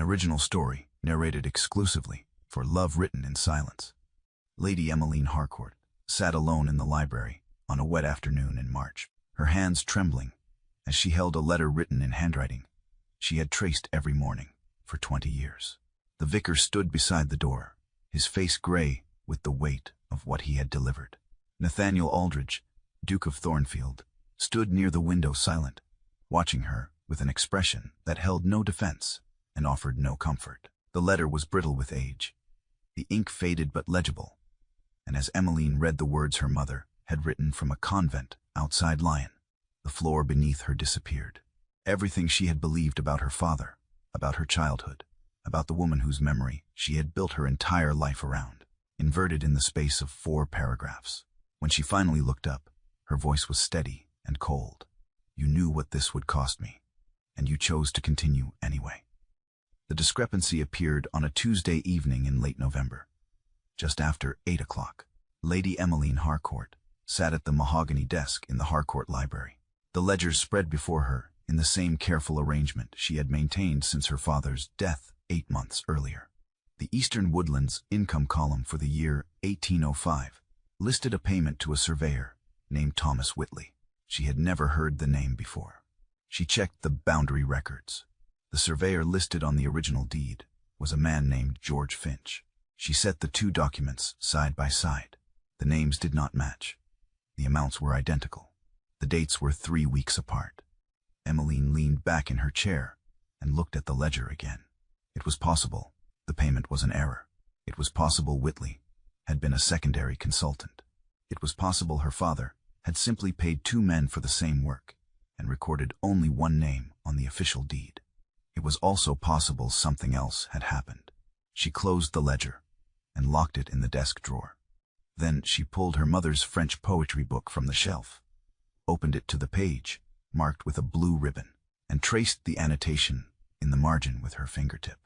original story narrated exclusively for Love Written in Silence. Lady Emmeline Harcourt sat alone in the library on a wet afternoon in March, her hands trembling as she held a letter written in handwriting she had traced every morning for 20 years. The vicar stood beside the door, his face gray with the weight of what he had delivered. Nathaniel Aldridge, Duke of Thornfield, stood near the window silent, watching her with an expression that held no defense and offered no comfort. The letter was brittle with age, the ink faded but legible, and as Emmeline read the words her mother had written from a convent outside Lyon, the floor beneath her disappeared. Everything she had believed about her father, about her childhood, about the woman whose memory she had built her entire life around, inverted in the space of 4 paragraphs. When she finally looked up, her voice was steady and cold. "You knew what this would cost me, and you chose to continue anyway." The discrepancy appeared on a Tuesday evening in late November, just after 8 o'clock. Lady Emmeline Harcourt sat at the mahogany desk in the Harcourt Library. The ledgers spread before her in the same careful arrangement she had maintained since her father's death 8 months earlier. The Eastern Woodlands income column for the year 1805 listed a payment to a surveyor named Thomas Whitley. She had never heard the name before. She checked the boundary records. The surveyor listed on the original deed was a man named George Finch. She set the 2 documents side by side. The names did not match. The amounts were identical. The dates were 3 weeks apart. Emmeline leaned back in her chair and looked at the ledger again. It was possible the payment was an error. It was possible Whitley had been a secondary consultant. It was possible her father had simply paid 2 men for the same work and recorded only one name on the official deed. It was also possible something else had happened. She closed the ledger and locked it in the desk drawer. Then she pulled her mother's French poetry book from the shelf, opened it to the page marked with a blue ribbon, and traced the annotation in the margin with her fingertip.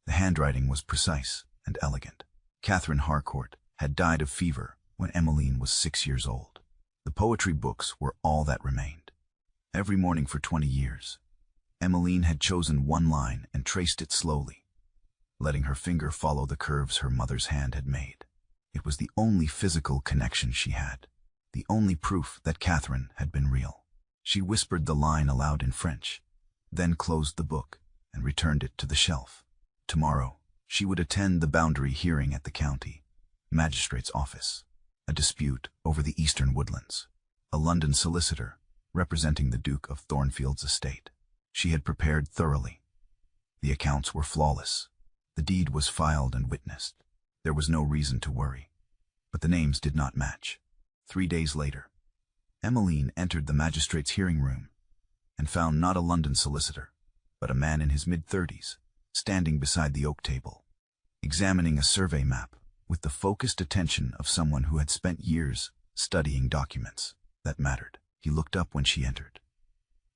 The handwriting was precise and elegant. Catherine Harcourt had died of fever when Emmeline was 6 years old. The poetry books were all that remained. Every morning for 20 years, Emmeline had chosen one line and traced it slowly, letting her finger follow the curves her mother's hand had made. It was the only physical connection she had, the only proof that Catherine had been real. She whispered the line aloud in French, then closed the book and returned it to the shelf. Tomorrow, she would attend the boundary hearing at the county magistrate's office. A dispute over the Eastern Woodlands. A London solicitor representing the Duke of Thornfield's estate. She had prepared thoroughly. The accounts were flawless. The deed was filed and witnessed. There was no reason to worry. But the names did not match. 3 days later, Emmeline entered the magistrate's hearing room and found not a London solicitor, but a man in his mid-30s, standing beside the oak table, examining a survey map with the focused attention of someone who had spent years studying documents that mattered. He looked up when she entered.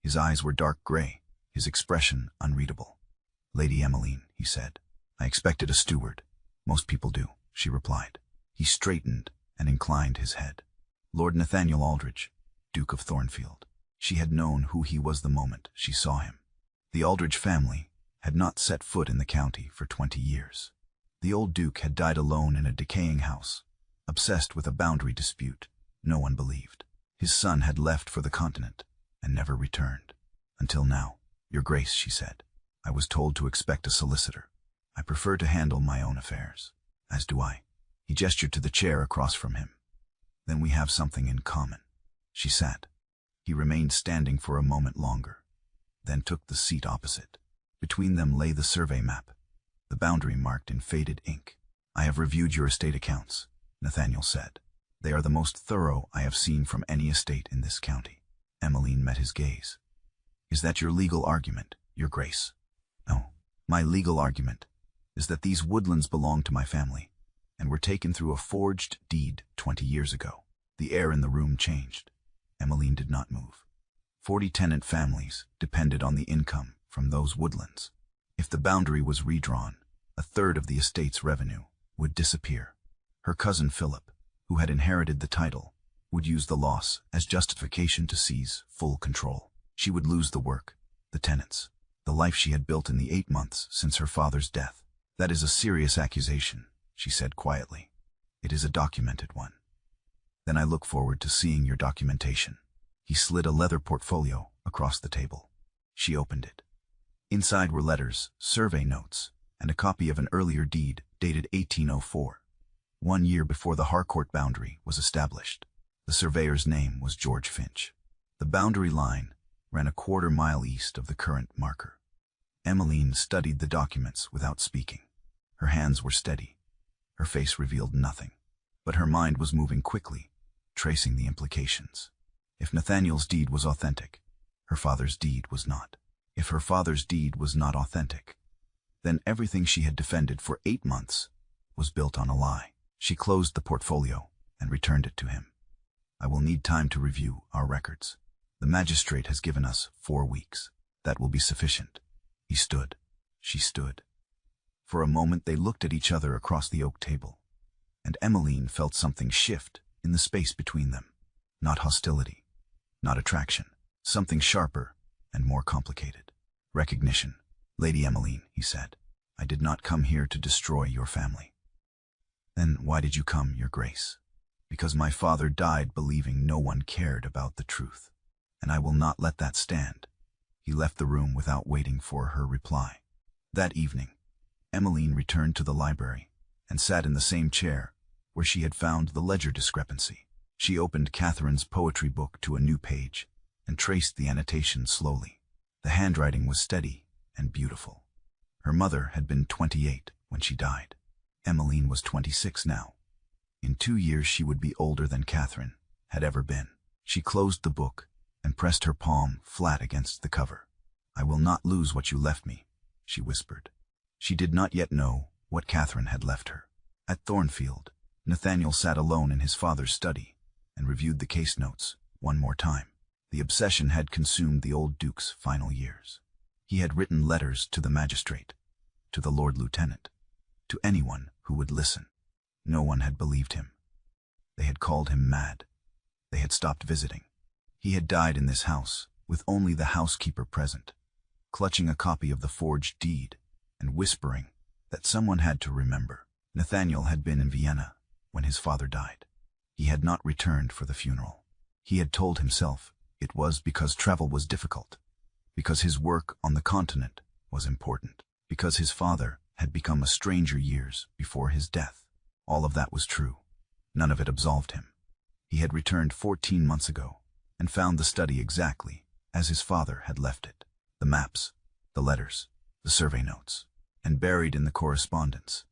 His eyes were dark gray, his expression unreadable. "Lady Emmeline," he said. "I expected a steward. Most people do," she replied. He straightened and inclined his head. "Lord Nathaniel Aldridge, Duke of Thornfield." She had known who he was the moment she saw him. The Aldridge family had not set foot in the county for 20 years. The old Duke had died alone in a decaying house, obsessed with a boundary dispute no one believed. His son had left for the continent and never returned. "Until now, Your Grace," she said, "I was told to expect a solicitor. I prefer to handle my own affairs." "As do I." He gestured to the chair across from him. "Then we have something in common." She sat. He remained standing for a moment longer, then took the seat opposite. Between them lay the survey map, the boundary marked in faded ink. "I have reviewed your estate accounts," Nathaniel said. "They are the most thorough I have seen from any estate in this county." Emmeline met his gaze. "Is that your legal argument, Your Grace?" "No. My legal argument is that these woodlands belong to my family and were taken through a forged deed 20 years ago." The air in the room changed. Emmeline did not move. 40 tenant families depended on the income from those woodlands. If the boundary was redrawn, a third of the estate's revenue would disappear. Her cousin Philip, who had inherited the title, would use the loss as justification to seize full control. She would lose the work, the tenants, the life she had built in the 8 months since her father's death. "That is a serious accusation," she said quietly. "It is a documented one." "Then I look forward to seeing your documentation." He slid a leather portfolio across the table. She opened it. Inside were letters, survey notes, and a copy of an earlier deed dated 1804, 1 year before the Harcourt boundary was established. The surveyor's name was George Finch. The boundary line ran a quarter-mile east of the current marker. Emmeline studied the documents without speaking. Her hands were steady. Her face revealed nothing, but her mind was moving quickly, tracing the implications. If Nathaniel's deed was authentic, her father's deed was not. If her father's deed was not authentic, then everything she had defended for 8 months was built on a lie. She closed the portfolio and returned it to him. "I will need time to review our records. The magistrate has given us 4 weeks. That will be sufficient." He stood. She stood. For a moment they looked at each other across the oak table, and Emmeline felt something shift in the space between them. Not hostility, not attraction, something sharper and more complicated. "Recognition. Lady Emmeline," he said, "I did not come here to destroy your family." "Then why did you come, Your Grace?" "Because my father died believing no one cared about the truth, and I will not let that stand." He left the room without waiting for her reply. That evening, Emmeline returned to the library and sat in the same chair where she had found the ledger discrepancy. She opened Catherine's poetry book to a new page and traced the annotation slowly. The handwriting was steady and beautiful. Her mother had been 28 when she died. Emmeline was 26 now. In 2 years she would be older than Catherine had ever been. She closed the book and pressed her palm flat against the cover. "I will not lose what you left me," she whispered. She did not yet know what Catherine had left her. At Thornfield, Nathaniel sat alone in his father's study and reviewed the case notes one more time. The obsession had consumed the old Duke's final years. He had written letters to the magistrate, to the Lord Lieutenant, to anyone who would listen. No one had believed him. They had called him mad. They had stopped visiting. He had died in this house, with only the housekeeper present, clutching a copy of the forged deed and whispering that someone had to remember. Nathaniel had been in Vienna when his father died. He had not returned for the funeral. He had told himself it was because travel was difficult, because his work on the continent was important, because his father had become a stranger years before his death. All of that was true. None of it absolved him. He had returned 14 months ago and found the study exactly as his father had left it. The maps, the letters, the survey notes, and buried in the correspondence,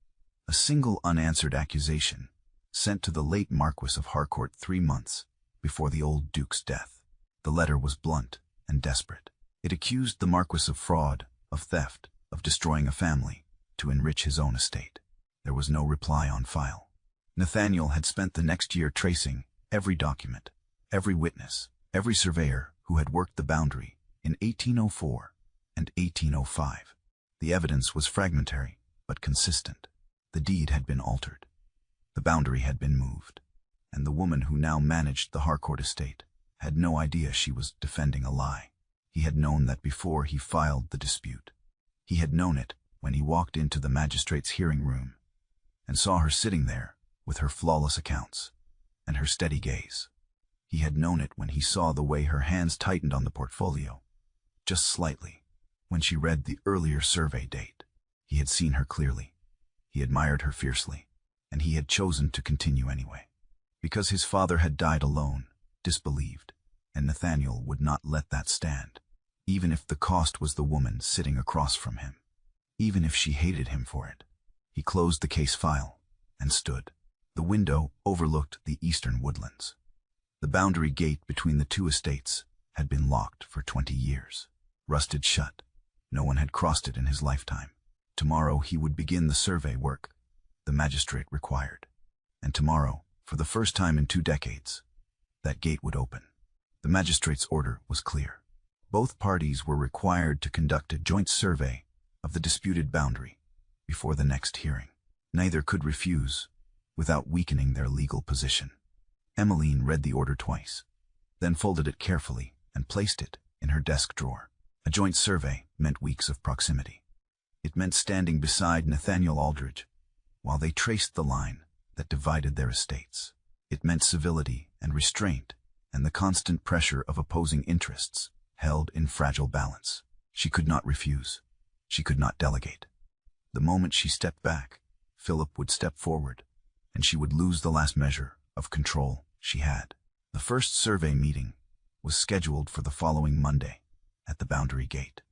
a single unanswered accusation sent to the late Marquis of Harcourt 3 months before the old Duke's death. The letter was blunt and desperate. It accused the Marquis of fraud, of theft, of destroying a family to enrich his own estate. There was no reply on file. Nathaniel had spent the next year tracing every document, every witness, every surveyor who had worked the boundary in 1804 and 1805. The evidence was fragmentary, but consistent. The deed had been altered. The boundary had been moved. And the woman who now managed the Harcourt estate had no idea she was defending a lie. He had known that before he filed the dispute. He had known it when he walked into the magistrate's hearing room and saw her sitting there with her flawless accounts and her steady gaze. He had known it when he saw the way her hands tightened on the portfolio, just slightly, when she read the earlier survey date. He had seen her clearly. He admired her fiercely, and he had chosen to continue anyway. Because his father had died alone, disbelieved, and Nathaniel would not let that stand, even if the cost was the woman sitting across from him, even if she hated him for it. He closed the case file and stood. The window overlooked the eastern woodlands. The boundary gate between the 2 estates had been locked for 20 years, rusted shut. No one had crossed it in his lifetime. Tomorrow he would begin the survey work the magistrate required. And tomorrow, for the first time in 2 decades, that gate would open. The magistrate's order was clear. Both parties were required to conduct a joint survey of the disputed boundary before the next hearing. Neither could refuse without weakening their legal position. Emmeline read the order twice, then folded it carefully and placed it in her desk drawer. A joint survey meant weeks of proximity. It meant standing beside Nathaniel Aldridge while they traced the line that divided their estates. It meant civility and restraint and the constant pressure of opposing interests held in fragile balance. She could not refuse. She could not delegate. The moment she stepped back, Philip would step forward, and she would lose the last measure of control she had. The first survey meeting was scheduled for the following Monday at the Boundary Gate.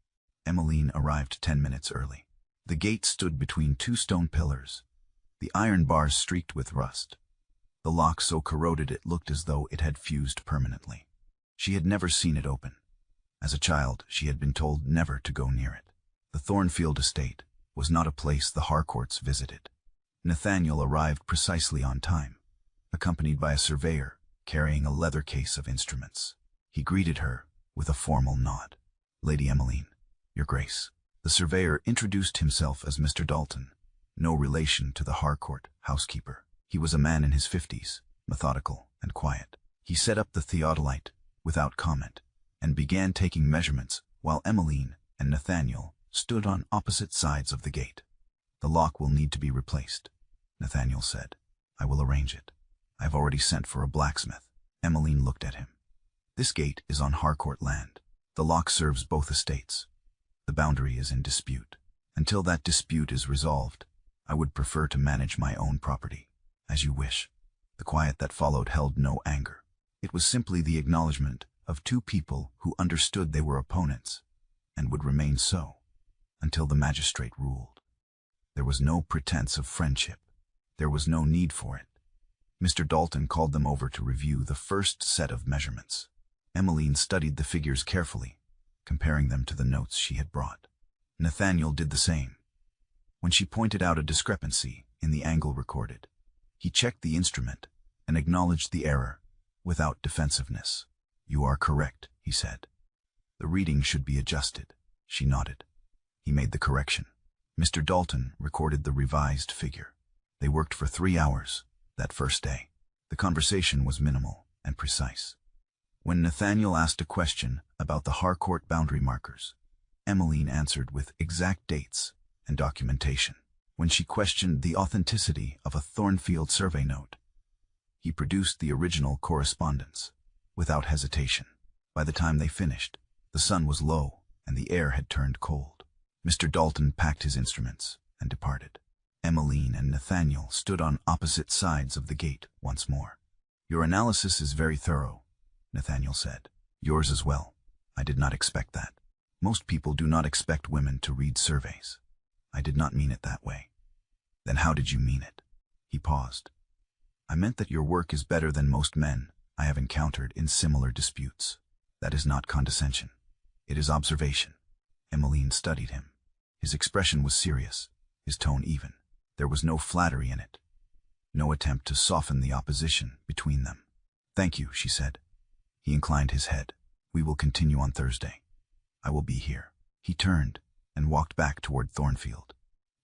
Emmeline arrived 10 minutes early. The gate stood between two stone pillars, the iron bars streaked with rust, the lock so corroded it looked as though it had fused permanently. She had never seen it open. As a child, she had been told never to go near it. The Thornfield estate was not a place the Harcourts visited. Nathaniel arrived precisely on time, accompanied by a surveyor carrying a leather case of instruments. He greeted her with a formal nod. "Lady Emmeline, Your Grace." The surveyor introduced himself as Mr. Dalton, no relation to the Harcourt housekeeper. He was a man in his 50s, methodical and quiet. He set up the theodolite without comment and began taking measurements while Emmeline and Nathaniel stood on opposite sides of the gate. "The lock will need to be replaced," Nathaniel said. "I will arrange it. I have already sent for a blacksmith." Emmeline looked at him. "This gate is on Harcourt land. The lock serves both estates. The boundary is in dispute. Until that dispute is resolved, I would prefer to manage my own property. As you wish." The quiet that followed held no anger. It was simply the acknowledgement of two people who understood they were opponents and would remain so until the magistrate ruled. There was no pretense of friendship. There was no need for it. Mr. Dalton called them over to review the first set of measurements. Emmeline studied the figures carefully, comparing them to the notes she had brought. Nathaniel did the same. When she pointed out a discrepancy in the angle recorded, he checked the instrument and acknowledged the error without defensiveness. "You are correct," he said. "The reading should be adjusted." She nodded. He made the correction. Mr. Dalton recorded the revised figure. They worked for 3 hours that first day. The conversation was minimal and precise. When Nathaniel asked a question about the Harcourt boundary markers, Emmeline answered with exact dates and documentation. When she questioned the authenticity of a Thornfield survey note, he produced the original correspondence without hesitation. By the time they finished, the sun was low and the air had turned cold. Mr. Dalton packed his instruments and departed. Emmeline and Nathaniel stood on opposite sides of the gate once more. "Your analysis is very thorough," Nathaniel said. "Yours as well. I did not expect that. Most people do not expect women to read surveys." "I did not mean it that way." "Then how did you mean it?" He paused. "I meant that your work is better than most men I have encountered in similar disputes. That is not condescension. It is observation." Emmeline studied him. His expression was serious, his tone even. There was no flattery in it, no attempt to soften the opposition between them. "Thank you," she said. He inclined his head. "We will continue on Thursday. I will be here." He turned and walked back toward Thornfield.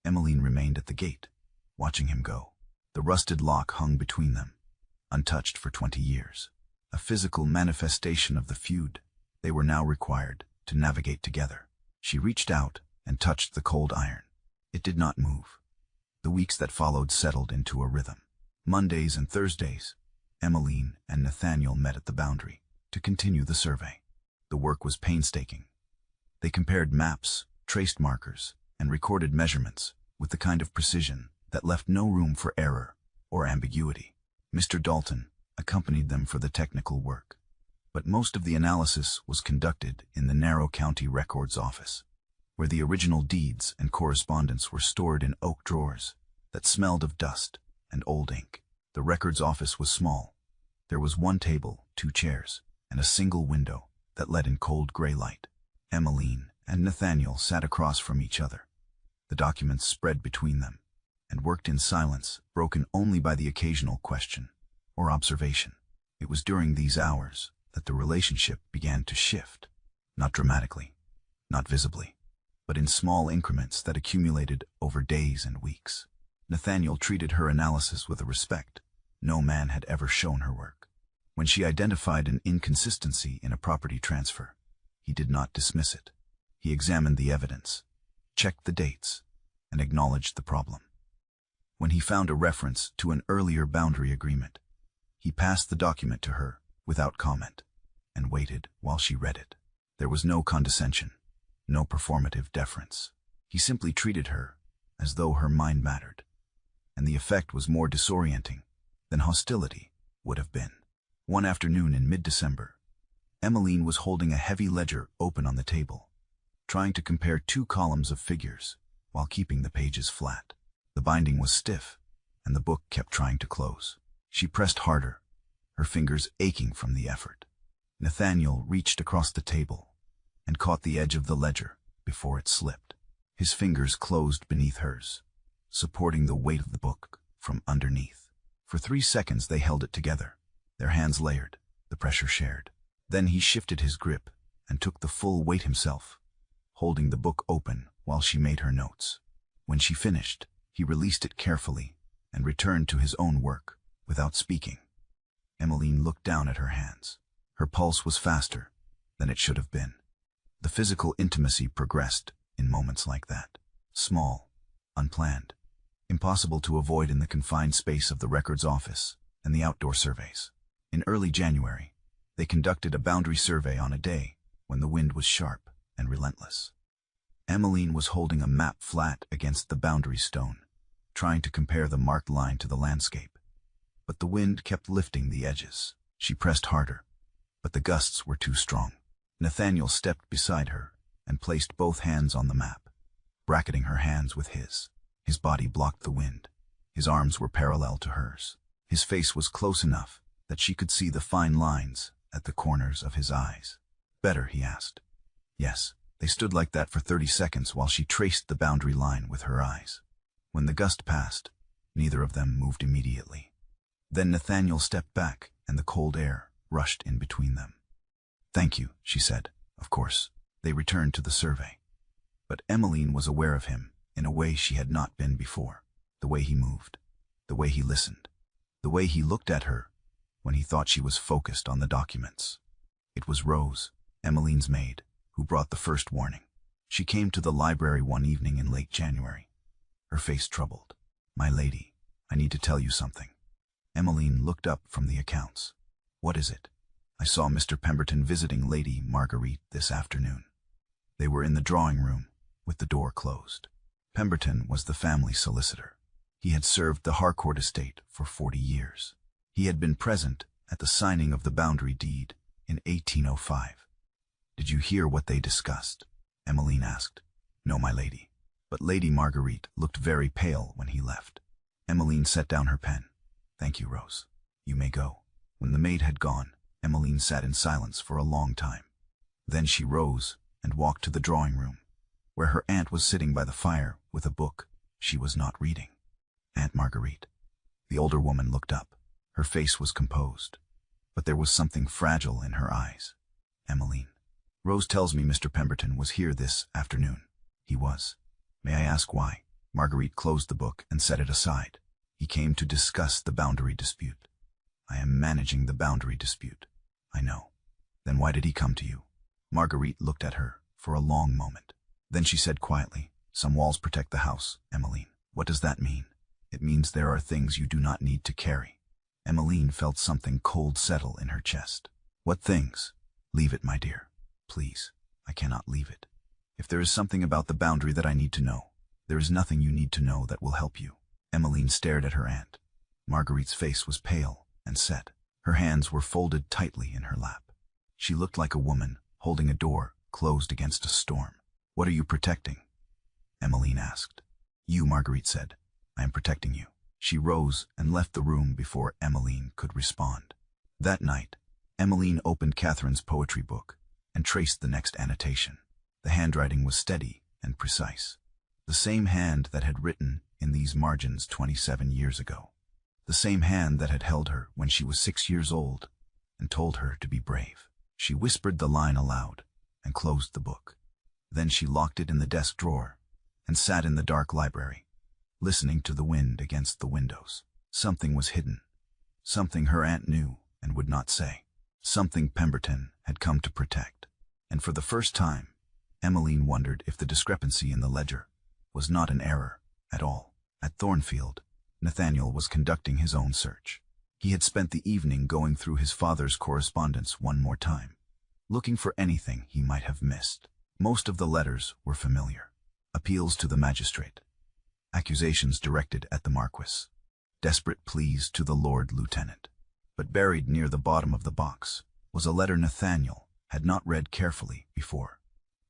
Emmeline remained at the gate, watching him go. The rusted lock hung between them, untouched for 20 years. A physical manifestation of the feud they were now required to navigate together. She reached out and touched the cold iron. It did not move. The weeks that followed settled into a rhythm. Mondays and Thursdays, Emmeline and Nathaniel met at the boundary to continue the survey. The work was painstaking. They compared maps, traced markers, and recorded measurements with the kind of precision that left no room for error or ambiguity. Mr. Dalton accompanied them for the technical work, but most of the analysis was conducted in the narrow county records office, where the original deeds and correspondence were stored in oak drawers that smelled of dust and old ink. The records office was small. There was one table, 2 chairs, and a single window that let in cold gray light. Emmeline and Nathaniel sat across from each other. The documents spread between them and worked in silence, broken only by the occasional question or observation. It was during these hours that the relationship began to shift, not dramatically, not visibly, but in small increments that accumulated over days and weeks. Nathaniel treated her analysis with a respect no man had ever shown her work. When she identified an inconsistency in a property transfer, he did not dismiss it. He examined the evidence, checked the dates, and acknowledged the problem. When he found a reference to an earlier boundary agreement, he passed the document to her without comment and waited while she read it. There was no condescension, no performative deference. He simply treated her as though her mind mattered, and the effect was more disorienting than hostility would have been. One afternoon in mid-December, Emmeline was holding a heavy ledger open on the table, trying to compare two columns of figures while keeping the pages flat. The binding was stiff, and the book kept trying to close. She pressed harder, her fingers aching from the effort. Nathaniel reached across the table and caught the edge of the ledger before it slipped. His fingers closed beneath hers, supporting the weight of the book from underneath. For 3 seconds they held it together, their hands layered, the pressure shared. Then he shifted his grip and took the full weight himself, holding the book open while she made her notes. When she finished, he released it carefully and returned to his own work without speaking. Emmeline looked down at her hands. Her pulse was faster than it should have been. The physical intimacy progressed in moments like that. Small, unplanned, impossible to avoid in the confined space of the records office and the outdoor surveys. In early January, they conducted a boundary survey on a day when the wind was sharp and relentless. Emmeline was holding a map flat against the boundary stone, trying to compare the marked line to the landscape. But the wind kept lifting the edges. She pressed harder, but the gusts were too strong. Nathaniel stepped beside her and placed both hands on the map, bracketing her hands with his. His body blocked the wind. His arms were parallel to hers. His face was close enough that she could see the fine lines at the corners of his eyes. "Better?" he asked. Yes. They stood like that for 30 seconds while she traced the boundary line with her eyes. When the gust passed, neither of them moved immediately. Then Nathaniel stepped back and the cold air rushed in between them. "Thank you," she said. Of course, they returned to the survey. But Emmeline was aware of him in a way she had not been before. The way he moved, the way he listened, the way he looked at her when he thought she was focused on the documents. It was Rose, Emmeline's maid, who brought the first warning. She came to the library one evening in late January, her face troubled. "My lady, I need to tell you something." Emmeline looked up from the accounts. "What is it?" "I saw Mr. Pemberton visiting Lady Marguerite this afternoon." They were in the drawing room, with the door closed. Pemberton was the family solicitor. He had served the Harcourt estate for 40 years. He had been present at the signing of the boundary deed in 1805. "Did you hear what they discussed?" Emmeline asked. "No, my lady." But Lady Marguerite looked very pale when he left. Emmeline set down her pen. "Thank you, Rose. You may go." When the maid had gone, Emmeline sat in silence for a long time. Then she rose and walked to the drawing room, where her aunt was sitting by the fire with a book she was not reading. "Aunt Marguerite." The older woman looked up. Her face was composed, but there was something fragile in her eyes. "Emmeline, Rose tells me Mr. Pemberton was here this afternoon." "He was." "May I ask why?" Marguerite closed the book and set it aside. "He came to discuss the boundary dispute." "I am managing the boundary dispute." "I know." "Then why did he come to you?" Marguerite looked at her for a long moment. Then she said quietly, "Some walls protect the house, Emmeline." "What does that mean?" "It means there are things you do not need to carry." Emmeline felt something cold settle in her chest. "What things?" "Leave it, my dear. Please, I cannot leave it. If there is something about the boundary that I need to know, there is nothing you need to know that will help you." Emmeline stared at her aunt. Marguerite's face was pale and set. Her hands were folded tightly in her lap. She looked like a woman holding a door closed against a storm. "What are you protecting?" Emmeline asked. "You," Marguerite said. "I am protecting you." She rose and left the room before Emmeline could respond. That night, Emmeline opened Catherine's poetry book and traced the next annotation. The handwriting was steady and precise. The same hand that had written in these margins 27 years ago. The same hand that had held her when she was 6 years old and told her to be brave. She whispered the line aloud and closed the book. Then she locked it in the desk drawer and sat in the dark library, listening to the wind against the windows. Something was hidden. Something her aunt knew and would not say. Something Pemberton had come to protect. And for the first time, Emmeline wondered if the discrepancy in the ledger was not an error at all. At Thornfield, Nathaniel was conducting his own search. He had spent the evening going through his father's correspondence one more time, looking for anything he might have missed. Most of the letters were familiar. Appeals to the magistrate, accusations directed at the Marquis, desperate pleas to the Lord Lieutenant. But buried near the bottom of the box was a letter Nathaniel had not read carefully before.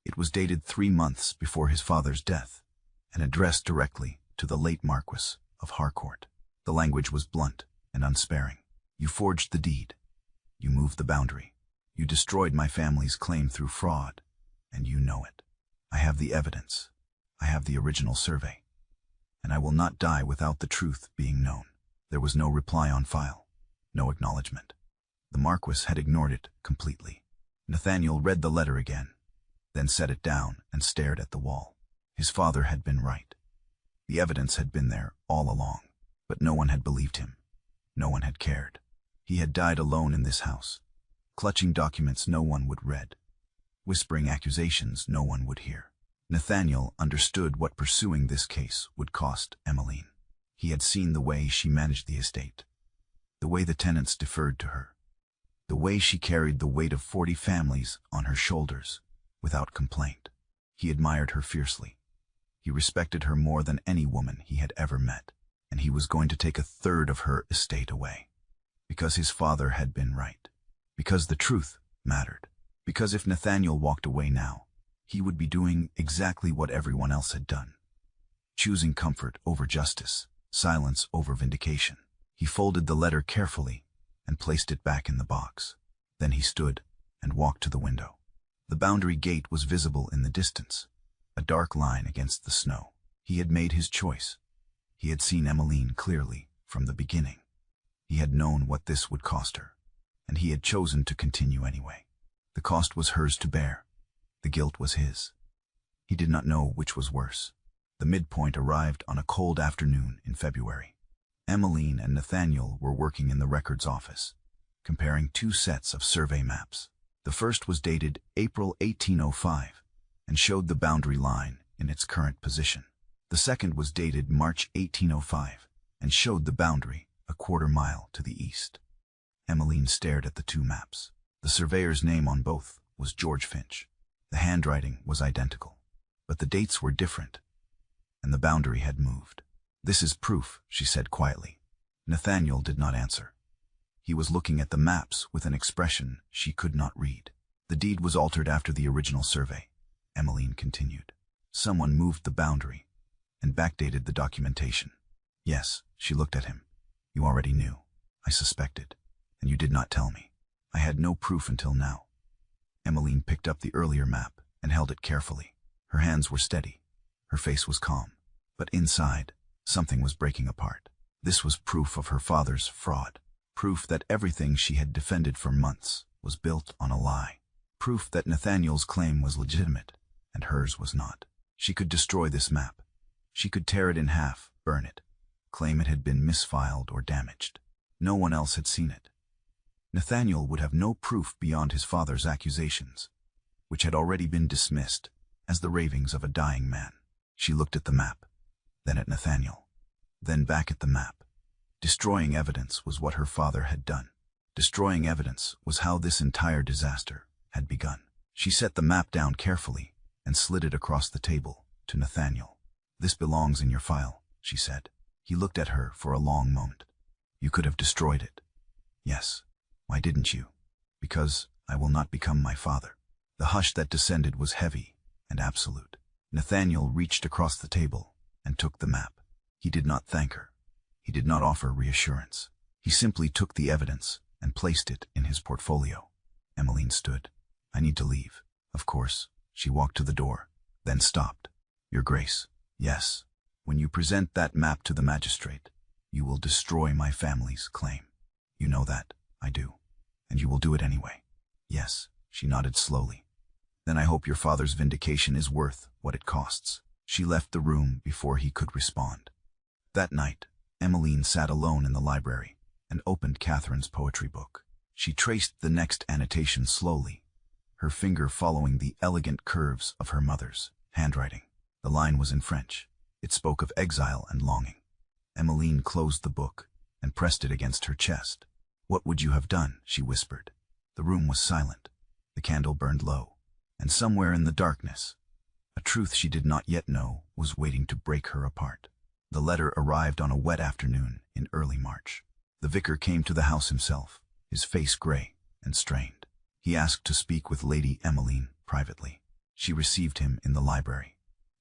It was dated 3 months before his father's death and addressed directly to the late Marquis of Harcourt. The language was blunt and unsparing. You forged the deed. You moved the boundary. You destroyed my family's claim through fraud, and you know it. I have the evidence. I have the original survey, and I will not die without the truth being known. There was no reply on file, no acknowledgement. The Marquis had ignored it completely. Nathaniel read the letter again, then set it down and stared at the wall. His father had been right. The evidence had been there all along, but no one had believed him. No one had cared. He had died alone in this house, clutching documents no one would read, whispering accusations no one would hear. Nathaniel understood what pursuing this case would cost Emmeline. He had seen the way she managed the estate, the way the tenants deferred to her, the way she carried the weight of 40 families on her shoulders without complaint. He admired her fiercely. He respected her more than any woman he had ever met, and he was going to take 1/3 of her estate away, because his father had been right, because the truth mattered, because if Nathaniel walked away now, he would be doing exactly what everyone else had done, choosing comfort over justice, silence over vindication. He folded the letter carefully and placed it back in the box. Then he stood and walked to the window. The boundary gate was visible in the distance, a dark line against the snow. He had made his choice. He had seen Emmeline clearly from the beginning. He had known what this would cost her, and he had chosen to continue anyway. The cost was hers to bear. The guilt was his. He did not know which was worse. The midpoint arrived on a cold afternoon in February. Emmeline and Nathaniel were working in the records office, comparing 2 sets of survey maps. The first was dated April 1805 and showed the boundary line in its current position. The second was dated March 1805 and showed the boundary a 1/4 mile to the east. Emmeline stared at the 2 maps. The surveyor's name on both was George Finch. The handwriting was identical, but the dates were different, and the boundary had moved. "This is proof," she said quietly. Nathaniel did not answer. He was looking at the maps with an expression she could not read. "The deed was altered after the original survey," Emmeline continued. "Someone moved the boundary and backdated the documentation." "Yes," she looked at him. "You already knew. I suspected, and you did not tell me. I had no proof until now." Emmeline picked up the earlier map and held it carefully. Her hands were steady. Her face was calm. But inside, something was breaking apart. This was proof of her father's fraud. Proof that everything she had defended for months was built on a lie. Proof that Nathaniel's claim was legitimate and hers was not. She could destroy this map. She could tear it in half, burn it, claim it had been misfiled or damaged. No one else had seen it. Nathaniel would have no proof beyond his father's accusations, which had already been dismissed as the ravings of a dying man. She looked at the map, then at Nathaniel, then back at the map. Destroying evidence was what her father had done. Destroying evidence was how this entire disaster had begun. She set the map down carefully and slid it across the table to Nathaniel. "This belongs in your file," she said. He looked at her for a long moment. "You could have destroyed it." "Yes. Why didn't you?" "Because I will not become my father." The hush that descended was heavy and absolute. Nathaniel reached across the table and took the map. He did not thank her. He did not offer reassurance. He simply took the evidence and placed it in his portfolio. Emmeline stood. "I need to leave." "Of course." She walked to the door, then stopped. "Your Grace." "Yes. When you present that map to the magistrate, you will destroy my family's claim. You know that." "I do." "And you will do it anyway." "Yes." She nodded slowly. "Then I hope your father's vindication is worth what it costs." She left the room before he could respond. That night, Emmeline sat alone in the library and opened Catherine's poetry book. She traced the next annotation slowly, her finger following the elegant curves of her mother's handwriting. The line was in French. It spoke of exile and longing. Emmeline closed the book and pressed it against her chest. "What would you have done?" she whispered. The room was silent. The candle burned low, and somewhere in the darkness, a truth she did not yet know was waiting to break her apart. The letter arrived on a wet afternoon in early March. The vicar came to the house himself, his face gray and strained. He asked to speak with Lady Emmeline privately. She received him in the library.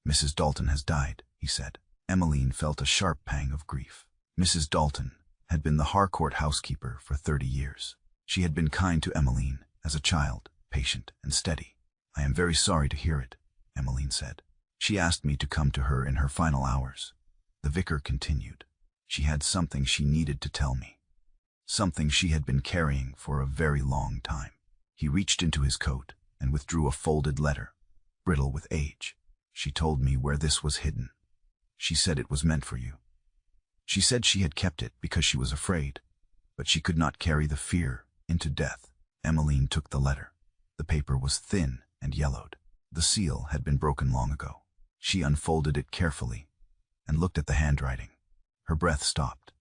"Mrs. Dalton has died," he said. Emmeline felt a sharp pang of grief. Mrs. Dalton had been the Harcourt housekeeper for 30 years. She had been kind to Emmeline as a child, patient and steady. "I am very sorry to hear it," Emmeline said. "She asked me to come to her in her final hours." The vicar continued. "She had something she needed to tell me. Something she had been carrying for a very long time." He reached into his coat and withdrew a folded letter, brittle with age. "She told me where this was hidden. She said it was meant for you. She said she had kept it because she was afraid, but she could not carry the fear into death." Emmeline took the letter. The paper was thin and yellowed. The seal had been broken long ago. She unfolded it carefully and looked at the handwriting. Her breath stopped.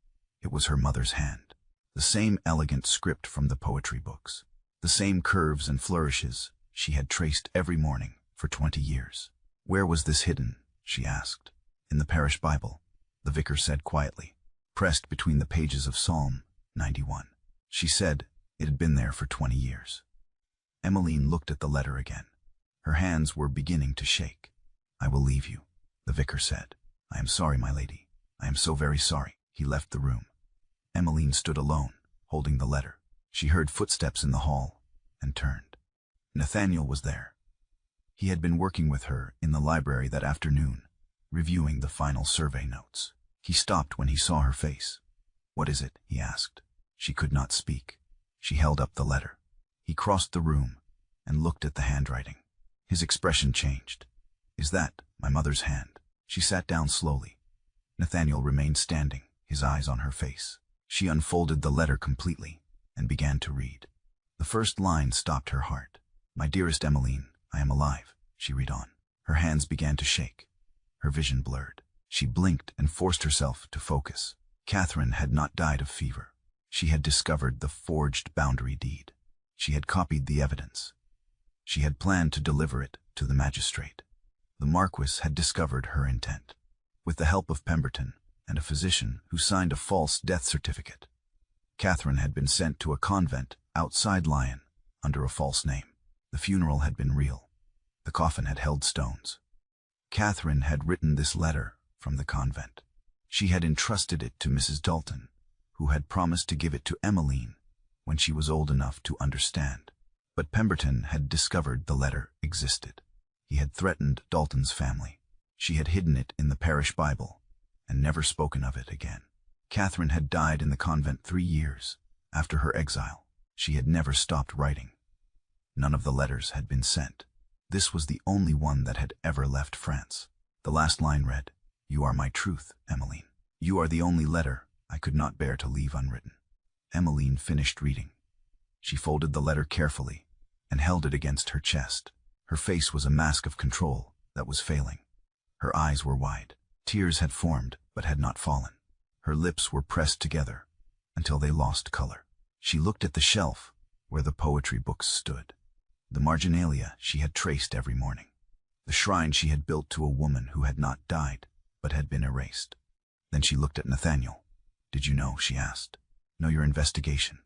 It was her mother's hand. The same elegant script from the poetry books. The same curves and flourishes she had traced every morning for 20 years. "Where was this hidden?" she asked. "In the parish Bible," the vicar said quietly, "pressed between the pages of Psalm 91. She said it had been there for 20 years. Emmeline looked at the letter again. Her hands were beginning to shake. "I will leave you," the vicar said. "I am sorry, my lady. I am so very sorry." He left the room. Emmeline stood alone, holding the letter. She heard footsteps in the hall and turned. Nathaniel was there. He had been working with her in the library that afternoon, reviewing the final survey notes. He stopped when he saw her face. "What is it?" he asked. She could not speak. She held up the letter. He crossed the room and looked at the handwriting. His expression changed. "Is that my mother's hand?" She sat down slowly. Nathaniel remained standing, his eyes on her face. She unfolded the letter completely and began to read. The first line stopped her heart. "My dearest Emmeline, I am alive," she read on. Her hands began to shake. Her vision blurred. She blinked and forced herself to focus. Catherine had not died of fever. She had discovered the forged boundary deed. She had copied the evidence. She had planned to deliver it to the magistrate. The Marquis had discovered her intent. With the help of Pemberton and a physician who signed a false death certificate, Catherine had been sent to a convent outside Lyon under a false name. The funeral had been real. The coffin had held stones. Catherine had written this letter from the convent. She had entrusted it to Mrs. Dalton, who had promised to give it to Emmeline when she was old enough to understand. But Pemberton had discovered the letter existed. He had threatened Dalton's family. She had hidden it in the parish Bible and never spoken of it again. Catherine had died in the convent 3 years after her exile. She had never stopped writing. None of the letters had been sent. This was the only one that had ever left France. The last line read, "You are my truth, Emmeline. You are the only letter I could not bear to leave unwritten." Emmeline finished reading. She folded the letter carefully and held it against her chest. Her face was a mask of control that was failing. Her eyes were wide. Tears had formed but had not fallen. Her lips were pressed together until they lost color. She looked at the shelf where the poetry books stood. The marginalia she had traced every morning. The shrine she had built to a woman who had not died but had been erased. Then she looked at Nathaniel. "Did you know?" she asked. "Know your investigation?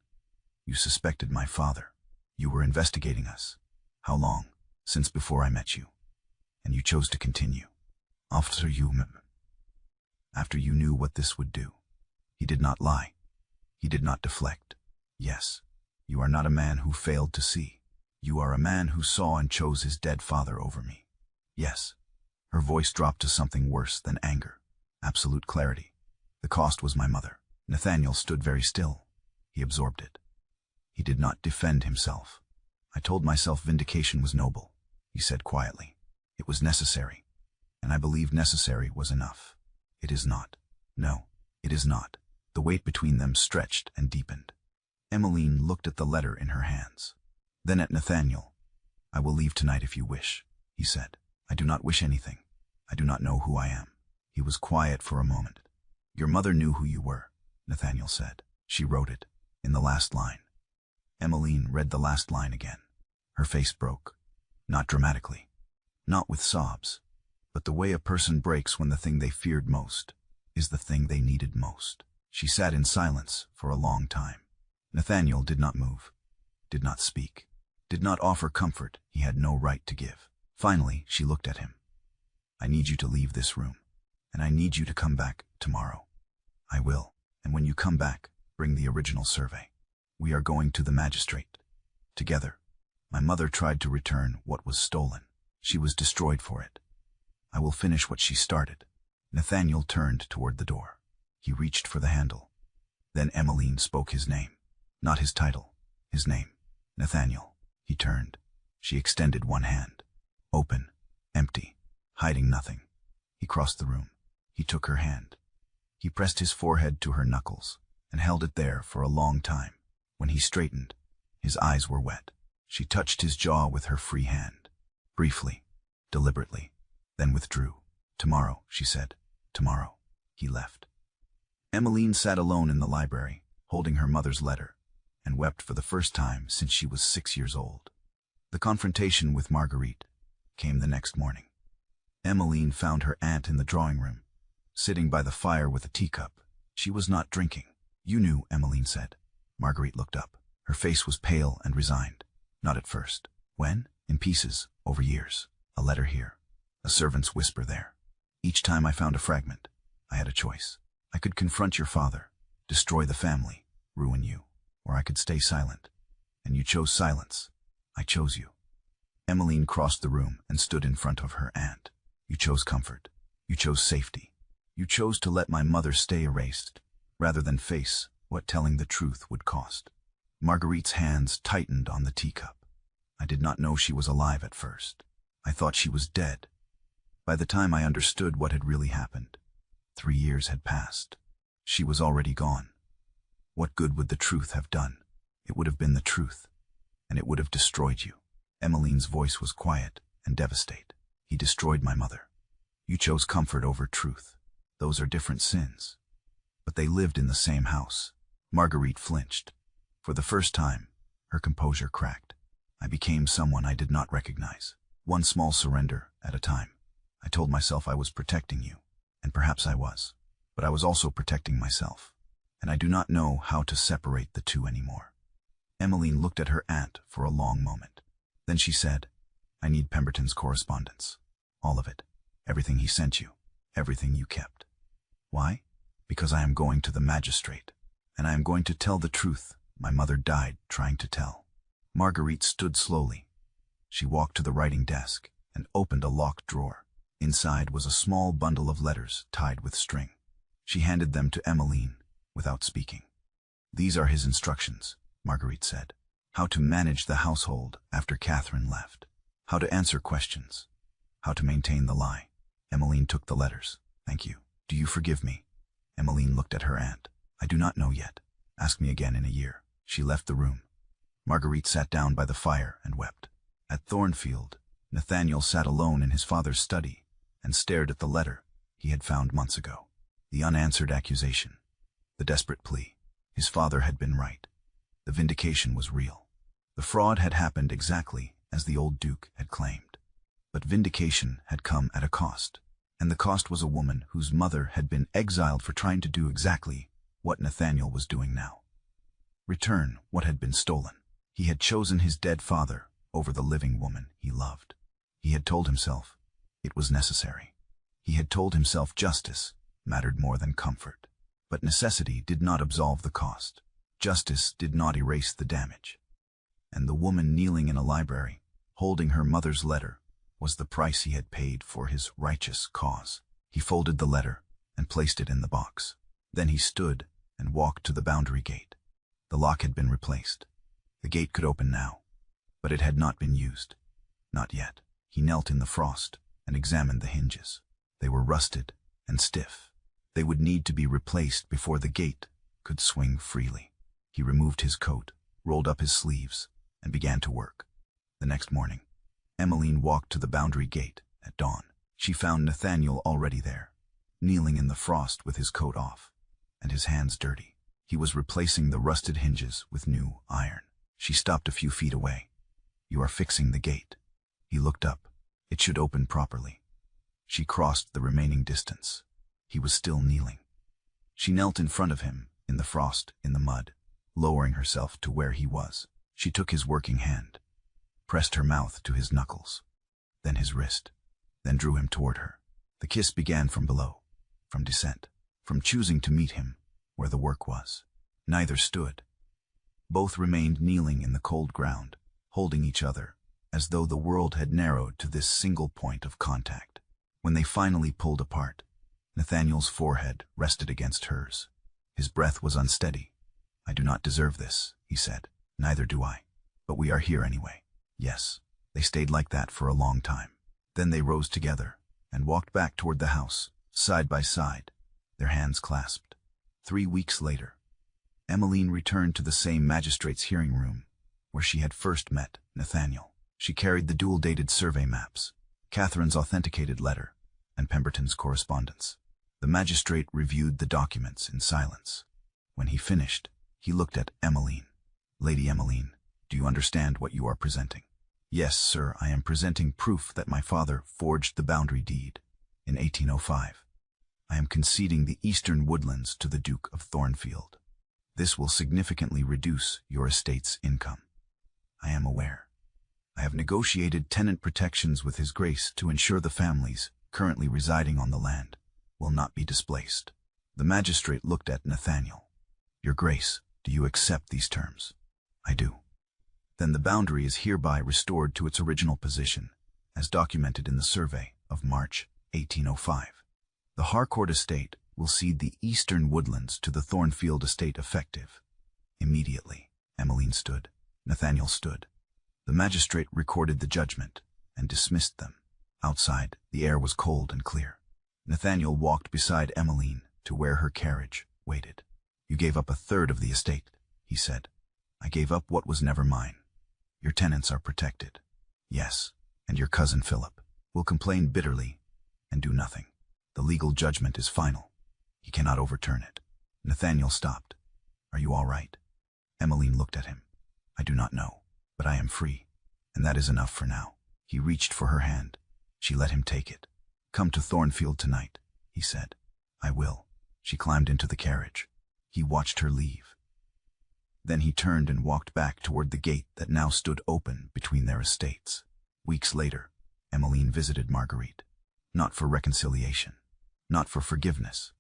You suspected my father. You were investigating us. How long? Since before I met you. And you chose to continue. After you knew what this would do." He did not lie. He did not deflect. "Yes, you are not a man who failed to see. You are a man who saw and chose his dead father over me. Yes." Her voice dropped to something worse than anger. Absolute clarity. "The cost was my mother." Nathaniel stood very still. He absorbed it. He did not defend himself. "I told myself vindication was noble," he said quietly. "It was necessary, and I believed necessary was enough. It is not. No, it is not." The weight between them stretched and deepened. Emmeline looked at the letter in her hands, then at Nathaniel, I will leave tonight if you wish, he said. I do not wish anything. I do not know who I am. He was quiet for a moment. Your mother knew who you were, Nathaniel said. She wrote it, in the last line. Emmeline read the last line again. Her face broke. Not dramatically. Not with sobs. But the way a person breaks when the thing they feared most is the thing they needed most. She sat in silence for a long time. Nathaniel did not move, did not speak, did not offer comfort he had no right to give. Finally, she looked at him. I need you to leave this room, and I need you to come back tomorrow. I will, and when you come back, bring the original survey. We are going to the magistrate. Together. My mother tried to return what was stolen. She was destroyed for it. I will finish what she started. Nathaniel turned toward the door. He reached for the handle. Then Emmeline spoke his name. Not his title, his name. Nathaniel. He turned. She extended one hand. Open, empty, hiding nothing. He crossed the room. He took her hand. He pressed his forehead to her knuckles and held it there for a long time. When he straightened, his eyes were wet. She touched his jaw with her free hand. Briefly, deliberately, then withdrew. Tomorrow, she said. Tomorrow. He left. Emmeline sat alone in the library, holding her mother's letter, and wept for the first time since she was 6 years old. The confrontation with Marguerite came the next morning. Emmeline found her aunt in the drawing room, sitting by the fire with a teacup. She was not drinking. You knew, Emmeline said. Marguerite looked up. Her face was pale and resigned. Not at first. When? In pieces, over years. A letter here. A servant's whisper there. Each time I found a fragment, I had a choice. I could confront your father, destroy the family, ruin you, or I could stay silent. And you chose silence. I chose you. Emmeline crossed the room and stood in front of her aunt. You chose comfort. You chose safety. You chose to let my mother stay erased, rather than face what telling the truth would cost. Marguerite's hands tightened on the teacup. I did not know she was alive at first. I thought she was dead. By the time I understood what had really happened, 3 years had passed. She was already gone. What good would the truth have done? It would have been the truth, and it would have destroyed you. Emmeline's voice was quiet and devastated. He destroyed my mother. You chose comfort over truth. Those are different sins. But they lived in the same house. Marguerite flinched. For the first time, her composure cracked. I became someone I did not recognize. One small surrender at a time. I told myself I was protecting you, and perhaps I was. But I was also protecting myself. And I do not know how to separate the two anymore. Emmeline looked at her aunt for a long moment. Then she said, I need Pemberton's correspondence. All of it. Everything he sent you. Everything you kept. Why? Because I am going to the magistrate, and I am going to tell the truth my mother died trying to tell. Marguerite stood slowly. She walked to the writing desk and opened a locked drawer. Inside was a small bundle of letters tied with string. She handed them to Emmeline without speaking. These are his instructions, Marguerite said. How to manage the household after Catherine left. How to answer questions. How to maintain the lie. Emmeline took the letters. Thank you. Do you forgive me? Emmeline looked at her aunt. I do not know yet. Ask me again in a year. She left the room. Marguerite sat down by the fire and wept. At Thornfield, Nathaniel sat alone in his father's study and stared at the letter he had found months ago. The unanswered accusation. The desperate plea. His father had been right. The vindication was real. The fraud had happened exactly as the old Duke had claimed. But vindication had come at a cost. And the cost was a woman whose mother had been exiled for trying to do exactly what Nathaniel was doing now. Return what had been stolen. He had chosen his dead father over the living woman he loved. He had told himself it was necessary. He had told himself justice mattered more than comfort. But necessity did not absolve the cost. Justice did not erase the damage. And the woman kneeling in a library, holding her mother's letter, was the price he had paid for his righteous cause. He folded the letter and placed it in the box. Then he stood and walked to the boundary gate. The lock had been replaced. The gate could open now, but it had not been used. Not yet. He knelt in the frost and examined the hinges. They were rusted and stiff. They would need to be replaced before the gate could swing freely. He removed his coat, rolled up his sleeves, and began to work. The next morning, Emmeline walked to the boundary gate at dawn. She found Nathaniel already there, kneeling in the frost with his coat off, and his hands dirty. He was replacing the rusted hinges with new iron. She stopped a few feet away. "You are fixing the gate." He looked up. "It should open properly." She crossed the remaining distance. He was still kneeling. She knelt in front of him, in the frost, in the mud, lowering herself to where he was. She took his working hand, pressed her mouth to his knuckles, then his wrist, then drew him toward her. The kiss began from below, from descent, from choosing to meet him where the work was. Neither stood. Both remained kneeling in the cold ground, holding each other, as though the world had narrowed to this single point of contact. When they finally pulled apart, Nathaniel's forehead rested against hers. His breath was unsteady. "I do not deserve this," he said. "Neither do I. But we are here anyway." Yes, they stayed like that for a long time. Then they rose together and walked back toward the house, side by side, their hands clasped. 3 weeks later, Emmeline returned to the same magistrate's hearing room where she had first met Nathaniel. She carried the dual-dated survey maps, Catherine's authenticated letter, and Pemberton's correspondence. The magistrate reviewed the documents in silence. When he finished, he looked at Emmeline. "Lady Emmeline, do you understand what you are presenting?" "Yes, sir, I am presenting proof that my father forged the boundary deed in 1805. I am conceding the eastern woodlands to the Duke of Thornfield. This will significantly reduce your estate's income. I am aware. I have negotiated tenant protections with His Grace to ensure the families currently residing on the land will not be displaced." The magistrate looked at Nathaniel. "Your Grace, do you accept these terms?" "I do." "Then the boundary is hereby restored to its original position, as documented in the survey of March 1805. The Harcourt estate will cede the eastern woodlands to the Thornfield estate effective immediately." Emmeline stood. Nathaniel stood. The magistrate recorded the judgment and dismissed them. Outside, the air was cold and clear. Nathaniel walked beside Emmeline to where her carriage waited. "You gave up a third of the estate," he said. "I gave up what was never mine. Your tenants are protected." "Yes, and your cousin Philip will complain bitterly and do nothing. The legal judgment is final. He cannot overturn it." Nathaniel stopped. "Are you all right?" Emmeline looked at him. "I do not know, but I am free, and that is enough for now." He reached for her hand. She let him take it. "Come to Thornfield tonight," he said. "I will." She climbed into the carriage. He watched her leave. Then he turned and walked back toward the gate that now stood open between their estates. Weeks later, Emmeline visited Marguerite. Not for reconciliation, not for forgiveness,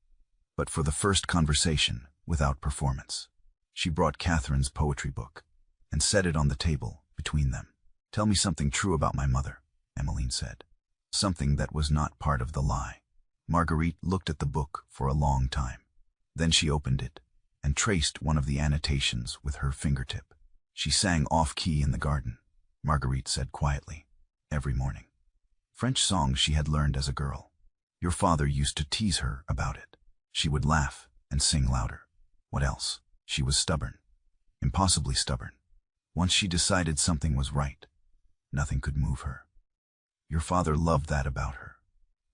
but for the first conversation without performance. She brought Catherine's poetry book and set it on the table between them. "Tell me something true about my mother," Emmeline said. "Something that was not part of the lie." Marguerite looked at the book for a long time. Then she opened it and traced one of the annotations with her fingertip. She sang off-key in the garden, Marguerite said quietly, every morning. French songs she had learned as a girl. Your father used to tease her about it. She would laugh and sing louder. What else? She was stubborn. Impossibly stubborn. Once she decided something was right, nothing could move her. Your father loved that about her,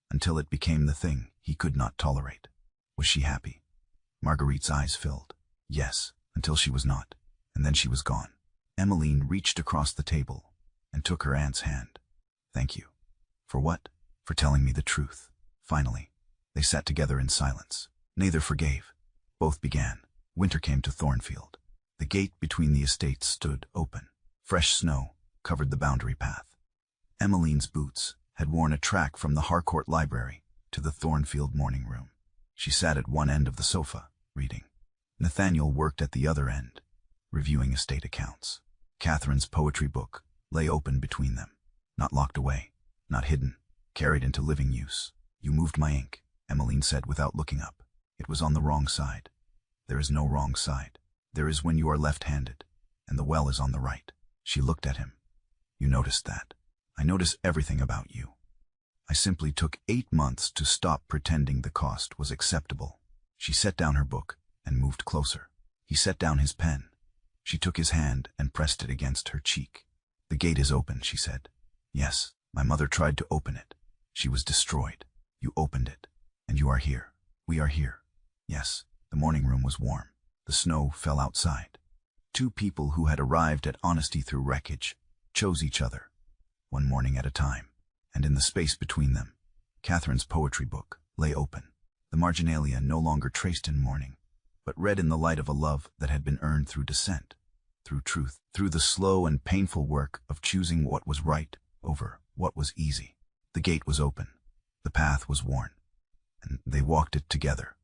until it became the thing he could not tolerate. Was she happy? Marguerite's eyes filled. Yes, until she was not, and then she was gone. Emmeline reached across the table and took her aunt's hand. Thank you. For what? For telling me the truth. Finally, they sat together in silence. Neither forgave. Both began. Winter came to Thornfield. The gate between the estates stood open. Fresh snow covered the boundary path. Emmeline's boots had worn a track from the Harcourt library to the Thornfield morning room. She sat at one end of the sofa, reading. Nathaniel worked at the other end, reviewing estate accounts. Catherine's poetry book lay open between them, not locked away, not hidden, carried into living use. You moved my ink, Emmeline said without looking up. It was on the wrong side. There is no wrong side. There is when you are left-handed, and the well is on the right. She looked at him. You noticed that. I notice everything about you. I simply took 8 months to stop pretending the cost was acceptable. She set down her book and moved closer. He set down his pen. She took his hand and pressed it against her cheek. The gate is open, she said. Yes, my mother tried to open it. She was destroyed. You opened it, and you are here. We are here. Yes, the morning room was warm. The snow fell outside. Two people who had arrived at honesty through wreckage chose each other, one morning at a time, and in the space between them, Catherine's poetry book lay open, the marginalia no longer traced in mourning, but read in the light of a love that had been earned through dissent, through truth, through the slow and painful work of choosing what was right over what was easy. The gate was open, the path was worn, and they walked it together,